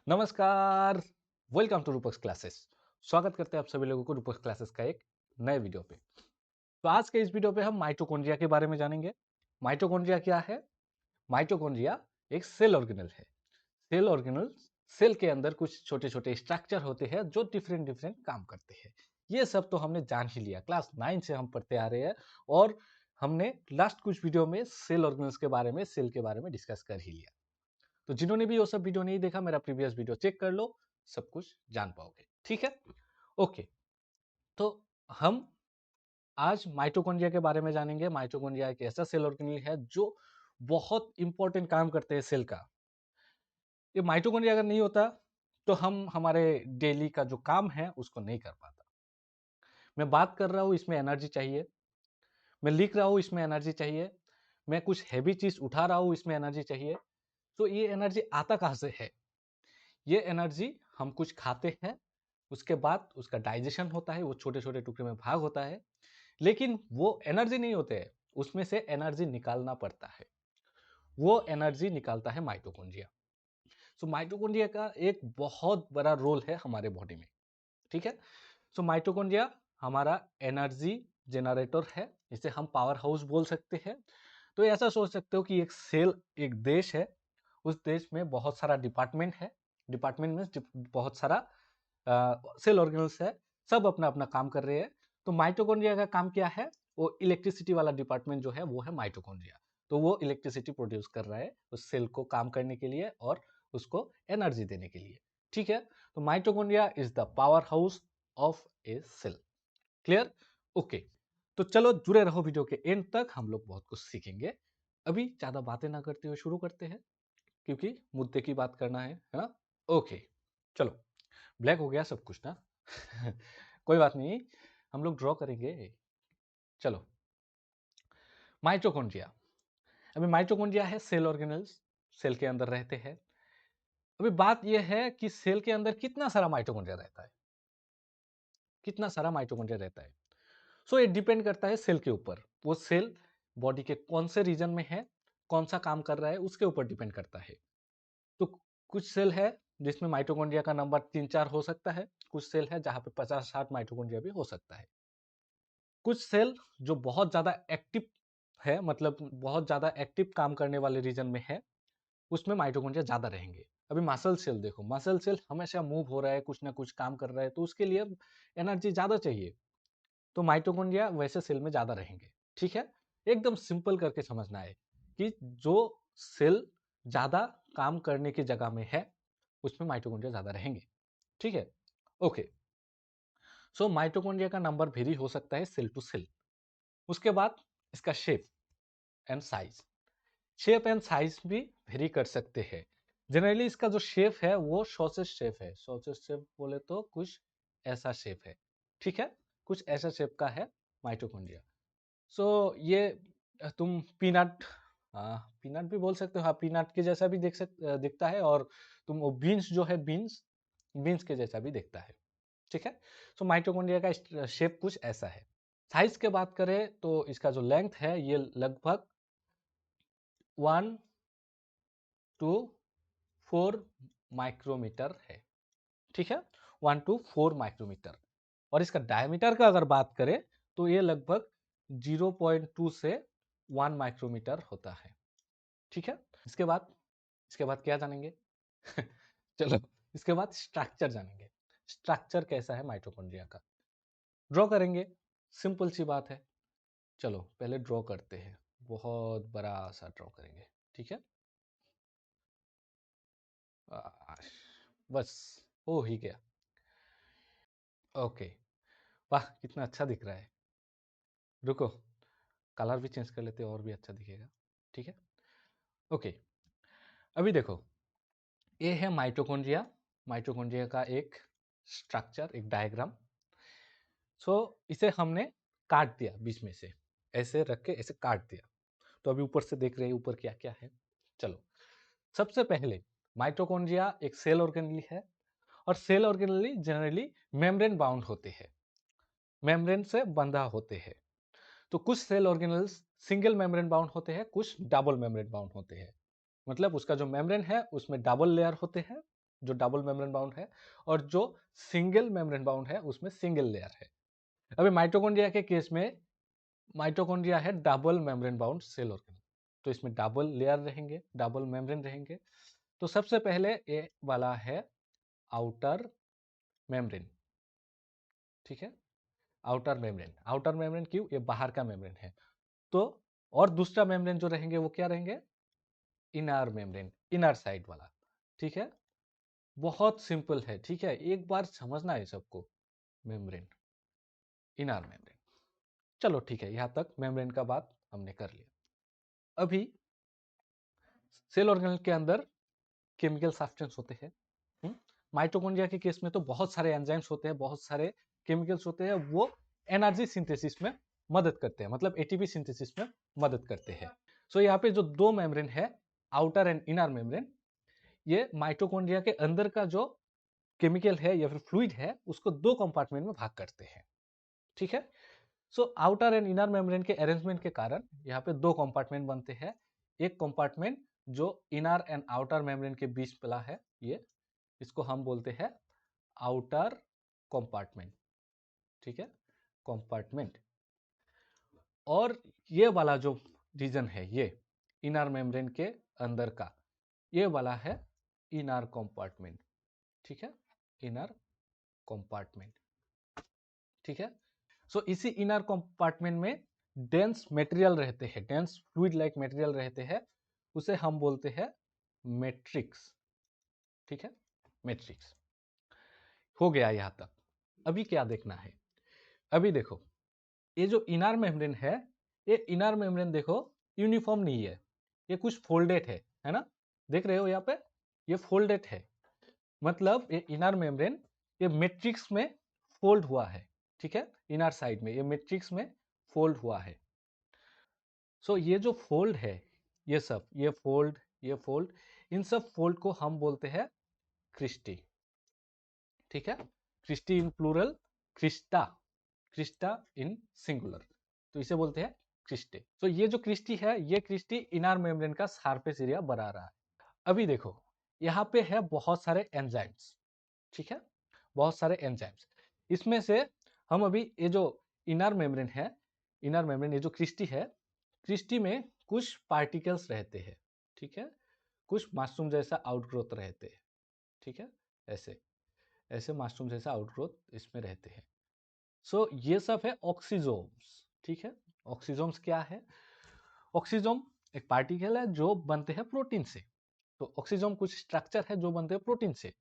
नमस्कार। Welcome to Roopak's classes. स्वागत करते हैं आप सभी लोगों को रूपक्स क्लासेस का एक नए वीडियो पे। तो आज के इस वीडियो पे हम माइटोकॉन्ड्रिया के बारे में जानेंगे। माइटोकॉन्ड्रिया क्या है? माइटोकॉन्ड्रिया एक सेल ऑर्गेनल है। सेल ऑर्गेनल सेल के अंदर कुछ छोटे छोटे स्ट्रक्चर होते हैं जो डिफरेंट डिफरेंट काम करते हैं। ये सब तो हमने जान ही लिया, क्लास 9 से हम पढ़ते आ रहे हैं। और हमने लास्ट कुछ वीडियो में सेल ऑर्गेनल्स के बारे में, सेल के बारे में डिस्कस कर ही लिया। तो जिन्होंने भी वो सब वीडियो नहीं देखा, मेरा प्रीवियस वीडियो चेक कर लो, सब कुछ जान पाओगे। ठीक है, ओके। तो हम आज माइटोकॉन्ड्रिया के बारे में जानेंगे। माइटोकॉन्ड्रिया एक ऐसा सेल ऑर्गेनल है जो बहुत इंपॉर्टेंट काम करते हैं सेल का। ये माइटोकॉन्ड्रिया अगर नहीं होता तो हम हमारे डेली का जो काम है उसको नहीं कर पाता। मैं बात कर रहा हूँ, इसमें एनर्जी चाहिए। मैं लिख रहा हूँ, इसमें एनर्जी चाहिए। मैं कुछ हैवी चीज उठा रहा हूँ, इसमें एनर्जी चाहिए। तो ये एनर्जी आता कहाँ से है? ये एनर्जी हम कुछ खाते हैं, उसके बाद उसका डाइजेशन होता है, वो छोटे छोटे टुकड़े में भाग होता है। लेकिन वो एनर्जी नहीं होते है, उसमें से एनर्जी निकालना पड़ता है। वो एनर्जी निकालता है माइटोकॉन्ड्रिया। सो माइटोकॉन्ड्रिया का एक बहुत बड़ा रोल है हमारे बॉडी में। ठीक है। सो माइटोकॉन्ड्रिया हमारा एनर्जी जनरेटर है, इसे हम पावर हाउस बोल सकते हैं। तो ऐसा सोच सकते हो कि एक सेल एक देश है, उस देश में बहुत सारा डिपार्टमेंट है। डिपार्टमेंट में बहुत सारा सेल ऑर्गेनल्स है, सब अपना अपना काम कर रहे हैं। तो माइटोकॉन्ड्रिया का काम क्या है? वो इलेक्ट्रिसिटी वाला डिपार्टमेंट जो है वो है माइटोकॉन्ड्रिया। तो वो इलेक्ट्रिसिटी प्रोड्यूस कर रहा है उस सेल को काम करने के लिए और उसको एनर्जी देने के लिए। ठीक है। तो mitochondria is the power house of a cell. Clear? Okay. तो चलो जुड़े रहो वीडियो के एंड तक, हम लोग बहुत कुछ सीखेंगे। अभी ज्यादा बातें ना करते हुए शुरू करते हैं, क्योंकि मुद्दे की बात करना है ना? ओके, चलो। ब्लैक हो गया सब कुछ ना? कोई बात नहीं, हम लोग ड्रॉ करेंगे। चलो, माइटोकॉन्ड्रिया। अभी माइटोकॉन्ड्रिया है सेल ऑर्गेनल्स, सेल के अंदर रहते हैं। अभी बात यह है कि सेल के अंदर कितना सारा माइटोकॉन्ड्रिया रहता है, कितना सारा माइटोकॉन्ड्रिया रहता है। सो ये डिपेंड करता है सेल के ऊपर। वो सेल बॉडी के कौन से रीजन में है, कौन सा काम कर रहा है, उसके ऊपर डिपेंड करता है। तो कुछ सेल है जिसमें माइटोकॉन्ड्रिया का नंबर 3-4 हो सकता है। कुछ सेल है जहां पे 50-60 माइटोकॉन्ड्रिया भी हो सकता है। कुछ सेल जो बहुत ज्यादा एक्टिव है, मतलब बहुत ज्यादा एक्टिव काम करने वाले रीजन में है, उसमें माइटोकॉन्ड्रिया ज्यादा रहेंगे। अभी मसल सेल देखो, मसल सेल हमेशा मूव हो रहा है, कुछ ना कुछ काम कर रहा है, तो उसके लिए एनर्जी ज्यादा चाहिए। तो माइटोकॉन्ड्रिया वैसे सेल में ज्यादा रहेंगे। ठीक है। एकदम सिंपल करके समझना है कि जो सेल ज्यादा काम करने की जगह में है उसमें माइटोकॉन्ड्रिया ज्यादा रहेंगे। ठीक है, ओके। सो माइटोकॉन्ड्रिया का नंबर वेरी हो सकता है सेल टू सेल। उसके बाद इसका shape and size, shape and size भी वेरी कर सकते हैं। जनरली इसका जो शेप है वो सॉसेज शेप है। सॉसेज शेप बोले तो कुछ ऐसा शेप है। ठीक है, कुछ ऐसा शेप का है माइटोकॉन्ड्रिया। सो ये तुम पीनट, हाँ पीनट भी बोल सकते हो, हाँ पीनट के जैसा भी दिखता है। और तुम वो बीन्स जो है, बीन्स बीन्स के जैसा भी दिखता है। ठीक है। सो माइटोकॉन्ड्रिया का शेप कुछ ऐसा है। साइज के बात करें तो इसका जो लेंथ है ये लगभग 1 to 4 माइक्रोमीटर है। ठीक है, 1 to 4 माइक्रोमीटर। और इसका डायमीटर का अगर बात करें तो ये लगभग 0.2 से 1 माइक्रोमीटर होता है। ठीक है। इसके बाद क्या जानेंगे? चलो, इसके बाद स्ट्रक्चर जानेंगे। स्ट्रक्चर कैसा है माइटोकॉन्ड्रिया का, ड्रॉ करेंगे। सिंपल सी बात है। चलो पहले ड्रॉ करते हैं, बहुत बड़ा सा ड्रॉ करेंगे। ठीक है, बस हो ही गया। ओके, वाह कितना अच्छा दिख रहा है। रुको, कलर भी चेंज कर लेते हैं और भी अच्छा दिखेगा। ठीक है, ओके। अभी देखो, ये है माइटोकॉन्ड्रिया। माइटोकॉन्ड्रिया का एक स्ट्रक्चर, एक डायग्राम। सो इसे हमने काट दिया बीच में से, ऐसे रख के ऐसे काट दिया। तो अभी ऊपर से देख रहे हैं ऊपर क्या क्या है। चलो, सबसे पहले माइटोकॉन्ड्रिया एक सेल ऑर्गेनली है। और cell organelle generally membrane bound होते हैं, मेम्ब्रेन से बंधा होते हैं। तो कुछ cell organelles single membrane bound होते हैं, कुछ डबल मेम्ब्रेन बाउंड होते हैं। मतलब उसका जो मेम्ब्रेन है उसमें डबल लेयर होते हैं, जो डबल मेम्ब्रेन बाउंड है, और जो सिंगल मेम्ब्रेन बाउंड है उसमें सिंगल लेयर है। अभी माइटोकॉन्ड्रिया के केस में माइटोकॉन्ड्रिया है double membrane bound cell organelle, तो इसमें डबल लेयर रहेंगे, डबल मेम्ब्रेन रहेंगे। तो सबसे पहले ये वाला है आउटर मेम्ब्रेन, ठीक है, आउटर मेम्ब्रेन। आउटर मेम्ब्रेन क्यों? ये बाहर का मेम्ब्रेन है। तो और दूसरा मेम्ब्रेन जो रहेंगे वो क्या रहेंगे? इनर मेम्ब्रेन, इनर साइड वाला, ठीक है। बहुत सिंपल है, ठीक है, एक बार समझना है सबको। मेम्ब्रेन, इनर मेम्ब्रेन, चलो ठीक है, यहां तक मेम्ब्रेन का बात हमने कर लिया। अभी सेल ऑर्गेनेल के अंदर केमिकल सब्सटेंस होते हैं। माइटोकॉन्ड्रिया के केस में तो बहुत सारे एंजाइम्स होते हैं, बहुत सारे केमिकल्स होते हैं, वो एनर्जी सिंथेसिस में मदद करते हैं, मतलब एटीपी सिंथेसिस में मदद करते हैं। सो यहाँ पे जो दो मेम्ब्रेन है, आउटर एंड इनर मेम्ब्रेन, ये माइटोकॉन्ड्रिया के अंदर का जो केमिकल है या फिर फ्लूइड है उसको दो कंपार्टमेंट में भाग करते हैं, ठीक है। So outer and inner membrane के अरेंजमेंट के कारण यहाँ पे दो कंपार्टमेंट बनते हैं। एक कंपार्टमेंट जो इनर एंड आउटर मेम्ब्रेन के बीच पला है, ये इसको हम बोलते हैं आउटर कंपार्टमेंट, ठीक है, कंपार्टमेंट। और ये वाला जो रीजन है, ये इनर मेम्ब्रेन के अंदर का, ये वाला है इनर कंपार्टमेंट, ठीक है, इनर कंपार्टमेंट, ठीक है। सो इसी इनर कंपार्टमेंट में डेंस मटेरियल रहते हैं, डेंस फ्लूइड लाइक मटेरियल रहते हैं, उसे हम बोलते हैं मैट्रिक्स, ठीक है, मैट्रिक्स। हो गया यहां तक। अभी क्या देखना है? अभी देखो, ये जो इनर मेम्ब्रेन है, ये इनर मेम्ब्रेन देखो यूनिफॉर्म नहीं है, ये कुछ फोल्डेड है ना, देख रहे हो यहाँ पे, ये फोल्डेड है, मतलब ये इनर मेम्ब्रेन ये मैट्रिक्स में फोल्ड हुआ है, ठीक है, इनर साइड में ये मैट्रिक्स में फोल्ड हुआ है। सो ये जो फोल्ड है, ये सब, ये फोल्ड, ये फोल्ड, इन सब फोल्ड को हम बोलते हैं क्रिस्टी, ठीक है, cristae in plural, crista, crista in singular, तो इसे बोलते हैं क्रिस्टे। तो ये जो क्रिस्टी है, ये क्रिस्टी इनर मेम्ब्रेन का सरफेस एरिया बना रहा है। अभी देखो, यहाँ पे है बहुत सारे एंजाइम्स, ठीक है, बहुत सारे एंजाइम्स। इसमें से हम अभी ये जो इनर मेम्ब्रेन है, इनर मेम्ब्रेन, ये जो क्रिस्टी है, क्रिस्टी में कुछ पार्टिकल्स रहते हैं, ठीक है, कुछ मशरूम जैसा आउटग्रोथ रहते हैं, ठीक है, ऐसे ऐसे मशरूम जैसा आउटग्रोथ इसमें रहते हैं। सो ये सब है ऑक्सीजोम्स, ठीक है। ऑक्सीजोम्स क्या है? ऑक्सीजोम एक पार्टिकल है जो बनते हैं प्रोटीन से। तो ऑक्सीजोम कुछ स्ट्रक्चर है जो बनते हैं प्रोटीन से।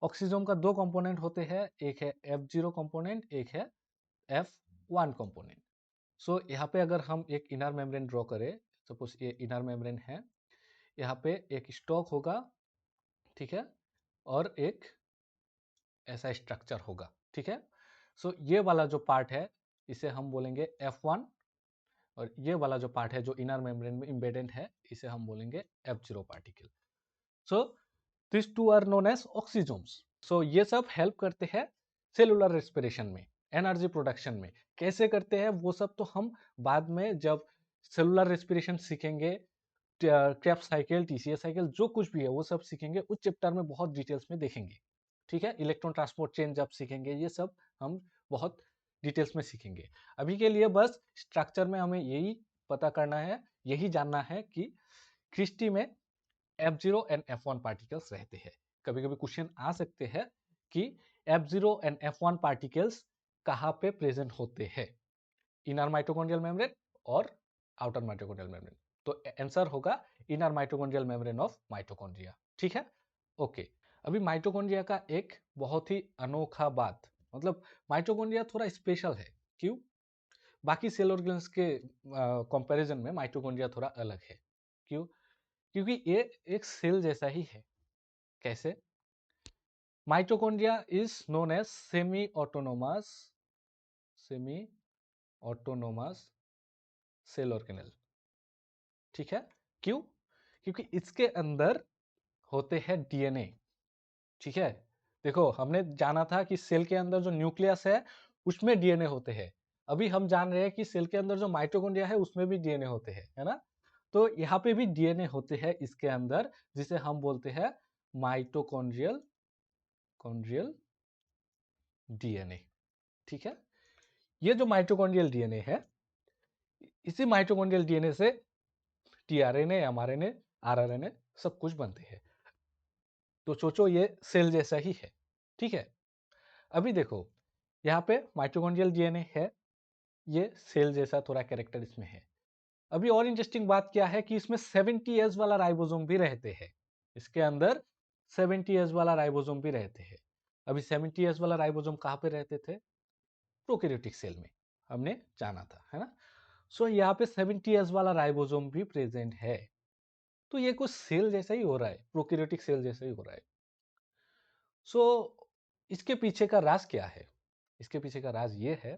ऑक्सीजोम का दो कंपोनेंट होते हैं, एक है F0 कंपोनेंट, एक है F1 कंपोनेंट। सो यहाँ पे अगर हम एक इनर मेम्ब्रेन ड्रॉ करें, सपोज ये इनर मेम्ब्रेन है, यहाँ पे एक स्टॉक होगा, ठीक है, और एक ऐसा स्ट्रक्चर होगा, ठीक है। सो ये वाला जो पार्ट है इसे हम बोलेंगे F1, और ये वाला जो पार्ट है जो इनर मेम्ब्रेन में इम्बेडेड है, इसे हम बोलेंगे F0 particle. So this two are known as oxysomes. So ये सब हेल्प करते हैं सेलुलर रेस्पिरेशन में, एनर्जी प्रोडक्शन में। कैसे करते हैं वो सब तो हम बाद में जब सेलुलर रेस्पिरेशन सीखेंगे, क्रेब्स साइकिल, टीसीएस साइकिल, जो कुछ भी है वो सब सीखेंगे, उस चैप्टर में बहुत डिटेल्स में देखेंगे, ठीक है। इलेक्ट्रॉन ट्रांसपोर्ट चेन जब सीखेंगे, ये सब हम बहुत डिटेल्स में सीखेंगे। अभी के लिए बस स्ट्रक्चर में हमें यही पता करना है, यही जानना है कि क्रिस्टी में F0 एंड F1 पार्टिकल्स रहते हैं। कभी कभी क्वेश्चन आ सकते हैं कि F0 एंड F1 पार्टिकल्स कहाँ पे प्रेजेंट होते हैं, इनर माइटोकॉन्ड्रियल मेम्ब्रेन और आउटर माइटोकॉन्ड्रियल मेम्ब्रेन। तो आंसर होगा inner mitochondrial membrane of mitochondria, ठीक है, ओके। अभी माइटोकॉन्ड्रिया का एक बहुत ही अनोखा बात, मतलब माइटोकॉन्ड्रिया थोड़ा स्पेशल है। क्यों? बाकी सेल ऑर्गेन्स के कंपैरिजन में माइटोकॉन्ड्रिया थोड़ा अलग है। क्यों? क्योंकि ये एक सेल जैसा ही है। कैसे? Mitochondria is known as semi autonomous cell organelle, ठीक है। क्यों? क्योंकि इसके अंदर होते हैं डीएनए, ठीक है। देखो, हमने जाना था कि सेल के अंदर जो न्यूक्लियस है उसमें डीएनए होते हैं। अभी हम जान रहे हैं कि सेल के अंदर जो माइटोकॉन्ड्रिया है उसमें भी डीएनए होते हैं, है ना। तो यहाँ पे भी डीएनए होते हैं इसके अंदर, जिसे हम बोलते हैं माइटोकॉन्ड्रियल माइटोकॉन्ड्रियल डीएनए। ठीक है, ये जो माइटोकॉन्ड्रियल डीएनए है, इसी माइटोकॉन्ड्रियल डीएनए से टीआरएनए, एमआरएनए, आरआरएनए सब कुछ बनते हैं। तो सोचो ये सेल जैसा ही है। ठीक है, अभी देखो यहाँ पे माइटोकॉन्ड्रियल डीएनए है, ये सेल जैसा थोड़ा कैरेक्टर इसमें है। अभी और इंटरेस्टिंग बात क्या है कि इसमें 70S वाला राइबोसोम भी रहते हैं। इसके अंदर 70S वाला राइबोसोम भी रहते हैं। अभी 70S वाला राइबोसोम कहाँ पे रहते थे? प्रोकैरियोटिक सेल में, हमने जाना था, है ना। सो यहाँ पे 70S वाला राइबोसोम भी प्रेजेंट है। तो ये कुछ सेल जैसा ही हो रहा है, प्रोकैरियोटिक सेल जैसा ही हो रहा है। सो इसके पीछे का राज क्या है? इसके पीछे का राज ये है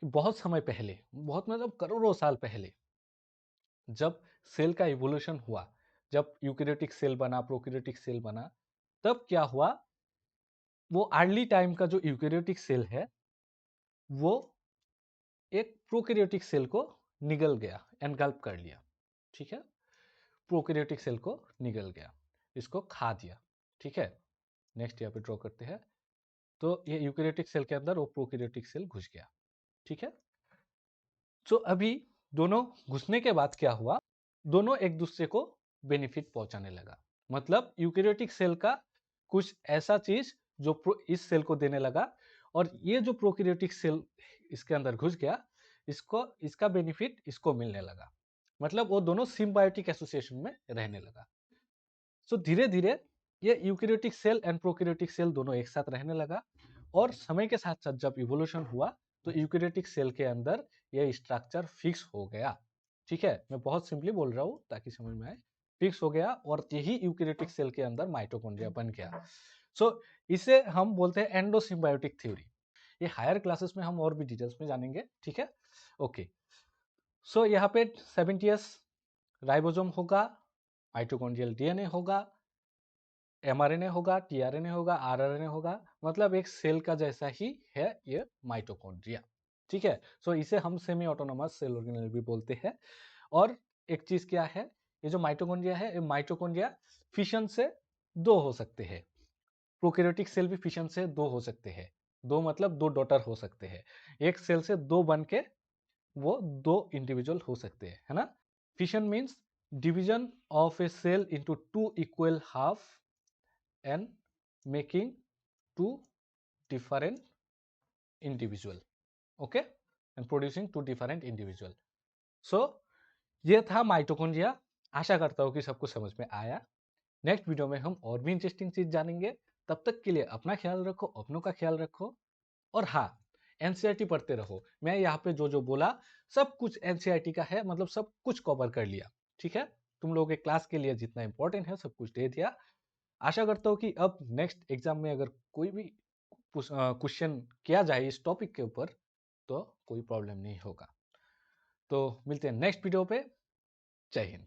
कि बहुत समय पहले, बहुत मतलब करोड़ों साल पहले, जब सेल का इवोल्यूशन हुआ, जब यूकैरियोटिक सेल बना, प्रोकैरियोटिक सेल बना, तब क्या हुआ, वो अर्ली टाइम का जो यूकैरियोटिक सेल है वो एक प्रोकैरियोटिक सेल को निगल गया, एनगल्प कर लिया। ठीक है, प्रोकैरियोटिक सेल को निगल गया, इसको खा दिया। ठीक है, नेक्स्ट यहाँ पे ड्रॉ करते हैं। तो ये यूकैरियोटिक सेल के अंदर वो प्रोकैरियोटिक सेल घुस गया। ठीक है, तो अभी दोनों घुसने के बाद क्या हुआ, दोनों एक दूसरे को बेनिफिट पहुंचाने लगा। मतलब यूकैरियोटिक सेल का कुछ ऐसा चीज जो इस सेल को देने लगा, और ये जो प्रोकैरियोटिक सेल इसके अंदर घुस गया, इसको इसका बेनिफिट इसको मिलने लगा। मतलब वो दोनों सिम्बायोटिक एसोसिएशन में रहने लगा। सो धीरे धीरे ये eukaryotic cell and prokaryotic cell दोनों एक साथ रहने लगा, और समय के साथ साथ जब इवोल्यूशन हुआ तो यूकैरियोटिक सेल के अंदर ये स्ट्रक्चर फिक्स हो गया। ठीक है, मैं बहुत सिंपली बोल रहा हूँ ताकि समझ में आए। फिक्स हो गया, और यही यूकैरियोटिक सेल के अंदर माइटोकॉन्ड्रिया बन गया। सो इसे हम बोलते हैं एंडोसिम्बायोटिक थ्योरी। ये हायर क्लासेस में हम और भी डिटेल्स में जानेंगे। ठीक है, ओके। सो यहाँ पे 70S राइबोसोम होगा, माइटोकॉन्ड्रियल डीएनए होगा, एमआरएनए होगा, टीआरएनए होगा, आरआरएनए होगा। मतलब एक सेल का जैसा ही है ये माइटोकॉन्ड्रिया। ठीक है, सो इसे हम सेमी ऑटोनोमस सेल ऑर्गेनेल भी बोलते हैं। और एक चीज क्या है, ये जो माइटोकॉन्ड्रिया है, ये माइटोकॉन्ड्रिया फिशन से दो हो सकते हैं। प्रोकैरियोटिक सेल भी फिशन से दो हो सकते हैं। दो मतलब दो डॉटर हो सकते हैं। एक सेल से दो बन के वो दो इंडिविजुअल हो सकते हैं, है ना। Fission means division of a cell into two equal half and making two different individual, okay, and producing two different individual. So ये था माइटोकॉन्ड्रिया। आशा करता हूँ कि सबको समझ में आया। नेक्स्ट वीडियो में हम और भी इंटरेस्टिंग चीज जानेंगे। तब तक के लिए अपना ख्याल रखो, अपनों का ख्याल रखो, और हाँ, एनसीईआरटी पढ़ते रहो। मैं यहाँ पे जो जो बोला सब कुछ एनसीईआरटी का है, मतलब सब कुछ कवर कर लिया। ठीक है, तुम लोगों के क्लास के लिए जितना इंपॉर्टेंट है सब कुछ दे दिया। आशा करता हूँ कि अब नेक्स्ट एग्जाम में अगर कोई भी क्वेश्चन किया जाए इस टॉपिक के ऊपर तो कोई प्रॉब्लम नहीं होगा। तो मिलते हैं नेक्स्ट वीडियो पे। जय हिंद।